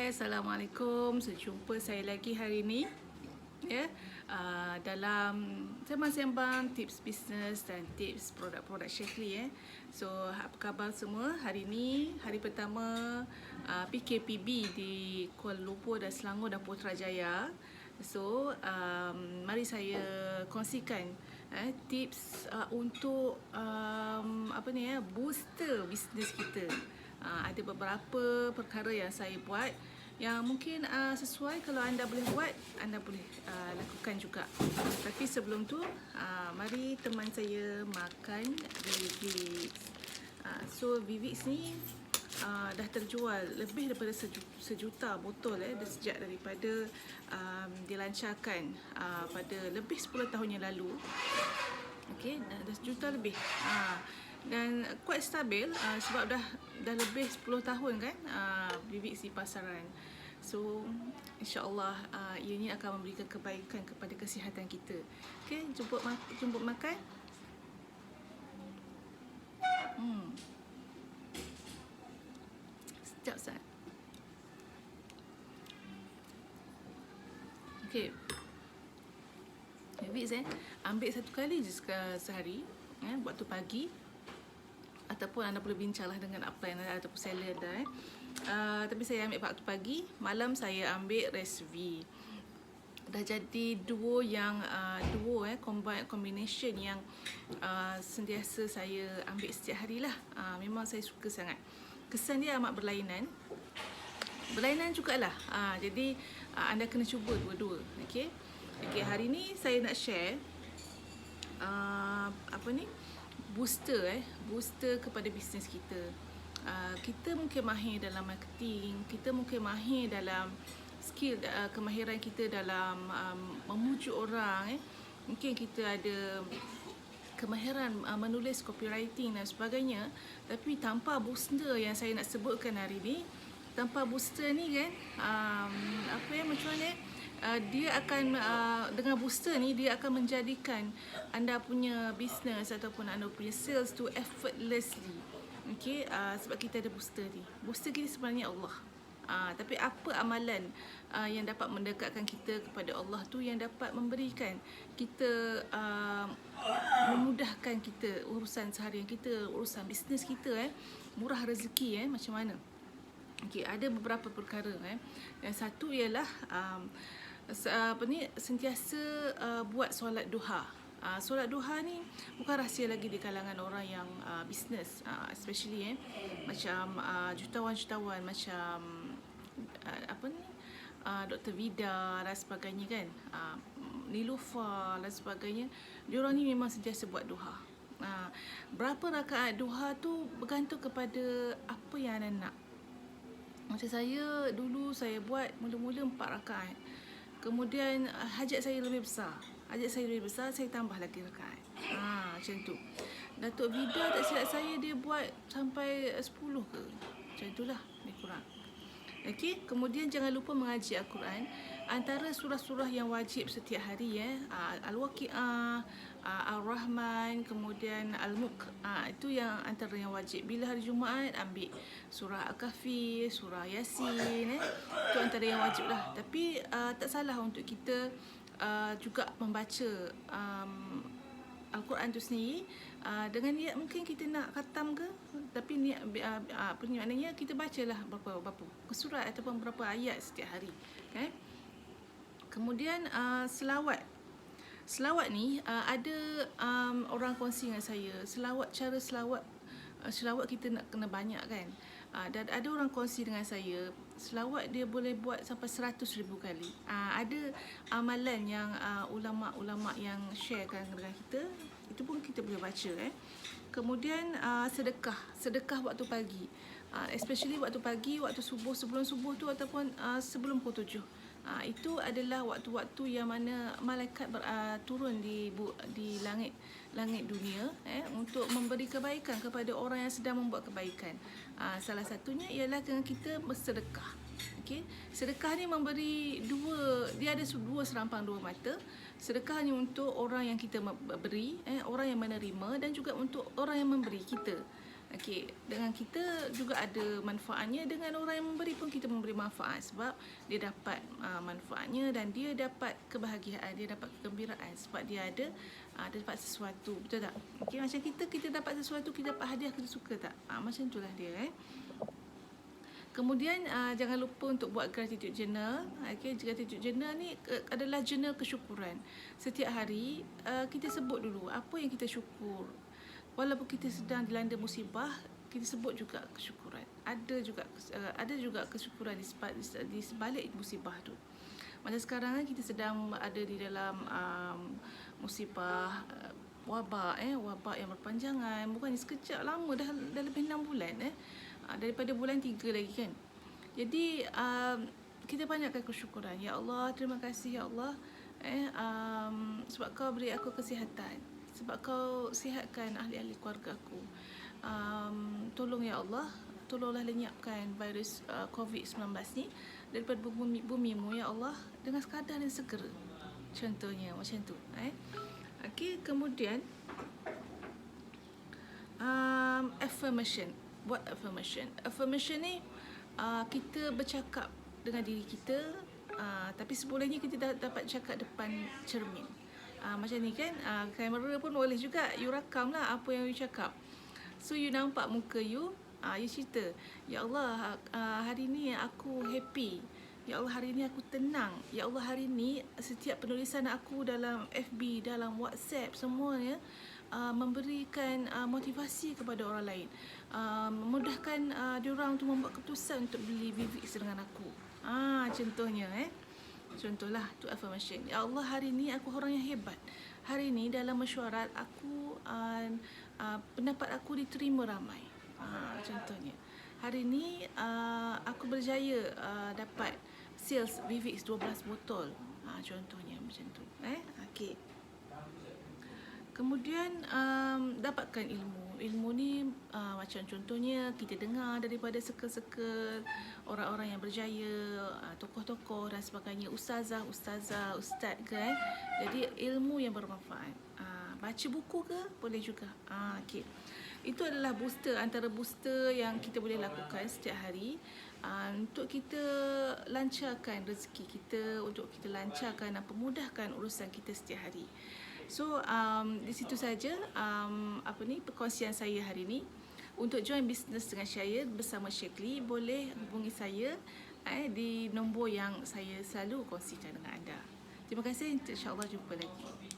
Hai, Assalamualaikum. Sejumpa saya lagi hari ini ya, dalam sembang-sembang tips bisnes dan tips produk-produk Shakely ya. So, apa khabar semua? Hari ini hari pertama PKPB di Kuala Lumpur dan Selangor dan Putrajaya. So, mari saya kongsikan tips untuk booster bisnes kita. Ada beberapa perkara yang saya buat yang mungkin sesuai. Kalau anda boleh buat, anda boleh lakukan juga. Tapi sebelum tu, mari teman saya makan Vivix. So Vivix ni dah terjual lebih daripada sejuta botol dah sejak daripada dilancarkan pada lebih 10 tahun yang lalu. Okey, dah sejuta lebih. Dan quite stabil sebab dah lebih 10 tahun kan Vivix di pasaran. So insya-Allah ianya akan memberikan kebaikan kepada kesihatan kita. Okey, jemput makan. Sekejap Ustaz. Okey. Vivix ambil satu kali je sehari, waktu pagi. Ataupun anda boleh bincanglah dengan apa yang ada ataupun seller anda. Tapi saya ambil waktu pagi, malam saya ambil Resv. Dah jadi duo yang combination yang sentiasa saya ambil setiap hari lah. Memang saya suka sangat. Kesan dia amat berlainan. Berlainan jugalah. Jadi anda kena cuba dua-dua. Okey. Hari ni saya nak share booster kepada bisnes kita. Kita mungkin mahir dalam marketing, kita mungkin mahir dalam skill, kemahiran kita dalam memujuk orang. Mungkin kita ada kemahiran menulis copywriting dan sebagainya. Tapi tanpa booster yang saya nak sebutkan hari ni, tanpa booster ni kan, macam mana? Dia akan dengan booster ni dia akan menjadikan anda punya business ataupun anda punya sales tu effortlessly. Okey, sebab kita ada booster ni. Booster kita sebenarnya Allah. Tapi apa amalan yang dapat mendekatkan kita kepada Allah tu, yang dapat memberikan kita memudahkan kita urusan seharian kita, urusan bisnes kita, murah rezeki macam mana? Okey, ada beberapa perkara. Yang satu ialah sentiasa buat solat duha. Solat duha ni bukan rahsia lagi di kalangan orang yang bisnes, especially macam jutawan-jutawan macam Dr. Vida dan sebagainya kan, Niloufar dan sebagainya. Diorang ni memang sentiasa buat duha. Berapa rakaat duha tu bergantung kepada apa yang anda nak. Macam saya dulu, saya buat mula-mula 4 rakaat. Kemudian hajat saya lebih besar. Saya tambah lagi rakaat. Macam tu. Datuk Vida tak silap saya dia buat sampai 10 ke. Macam itulah, lebih kurang. Okey, kemudian jangan lupa mengaji Al-Quran. Antara surah-surah yang wajib setiap hari Al-Waqi'ah, Ar-Rahman, kemudian Al-Mulk. Itu yang antara yang wajib. Bila hari Jumaat ambil surah Al-Kahfi, surah Yasin, itu antara yang wajib lah. Tapi tak salah untuk kita juga membaca Al-Quran tu sendiri dengan niat mungkin kita nak khatam ke, tapi niat maknanya kita bacalah berapa surat ataupun berapa ayat setiap hari. Kemudian selawat ni ada orang kongsi dengan saya, cara selawat kita nak kena banyak kan. Dan ada orang kongsi dengan saya, selawat dia boleh buat sampai 100,000 kali. Ada amalan yang ulama-ulama yang sharekan dengan kita, itu pun kita boleh baca. Kemudian sedekah waktu pagi, especially waktu pagi, waktu subuh, sebelum subuh tu ataupun sebelum pukul 7. Itu adalah waktu-waktu yang mana malaikat turun di langit dunia untuk memberi kebaikan kepada orang yang sedang membuat kebaikan. Salah satunya ialah dengan kita bersedekah. Okey, sedekah ni memberi dia ada dua serampang, dua mata. Sedekah ni untuk orang yang kita beri, orang yang menerima, dan juga untuk orang yang memberi kita. Okey, dengan kita juga ada manfaatnya, dengan orang yang memberi pun kita memberi manfaat sebab dia dapat manfaatnya dan dia dapat kebahagiaan, dia dapat kegembiraan sebab dia dapat sesuatu. Betul tak? Okey, macam kita dapat sesuatu, kita dapat hadiah, kita suka tak? Macam itulah dia. Kemudian jangan lupa untuk buat gratitude journal. Okey, gratitude journal ni adalah jurnal kesyukuran. Setiap hari kita sebut dulu apa yang kita syukur. Walaupun kita sedang dilanda musibah, kita sebut juga kesyukuran. Ada juga kesyukuran di sebalik musibah tu. Macam sekarang kita sedang ada di dalam musibah wabak yang berpanjangan. Bukan sekejap, lama dah lebih 6 bulan daripada bulan 3 lagi kan. Jadi kita banyakkan kesyukuran. Ya Allah, terima kasih ya Allah sebab kau beri aku kesihatan, sebab kau sihatkan ahli-ahli keluarga aku. Tolong ya Allah, tolonglah lenyapkan virus COVID-19 ni daripada bumi-mu ya Allah dengan sekadar dan segera. Contohnya macam tu. Okey, kemudian affirmation. Buat affirmation. Affirmation ni kita bercakap dengan diri kita, tapi sebelumnya kita dapat cakap depan cermin. Macam ni kan, kamera pun boleh juga you rakam lah apa yang you cakap. So you nampak muka you, you cerita, ya Allah hari ni aku happy, ya Allah hari ni aku tenang, ya Allah hari ni setiap penulisan aku dalam FB, dalam WhatsApp semuanya memberikan motivasi kepada orang lain, memudahkan diorang untuk membuat keputusan untuk beli Vivix dengan aku. Contohnya contohlah tu affirmation. Ya Allah hari ni aku orang yang hebat. Hari ni dalam mesyuarat aku pendapat aku diterima ramai. Contohnya. Hari ni aku berjaya dapat sales Vivix 12 botol. Contohnya macam tu. Okey. Kemudian dapatkan ilmu. Ilmu ni macam contohnya kita dengar daripada circle-circle orang-orang yang berjaya, tokoh-tokoh dan sebagainya, ustazah, ustaz kan. Jadi ilmu yang bermanfaat. Baca buku ke? Boleh juga. Okey. Itu adalah antara booster yang kita boleh lakukan setiap hari untuk kita lancarkan rezeki kita, untuk kita lancarkan dan pemudahkan urusan kita setiap hari. So di situ saja perkongsian saya hari ini. Untuk join bisnes dengan saya bersama Syekli, boleh hubungi saya di nombor yang saya selalu kongsikan dengan anda. Terima kasih, insya-Allah jumpa lagi.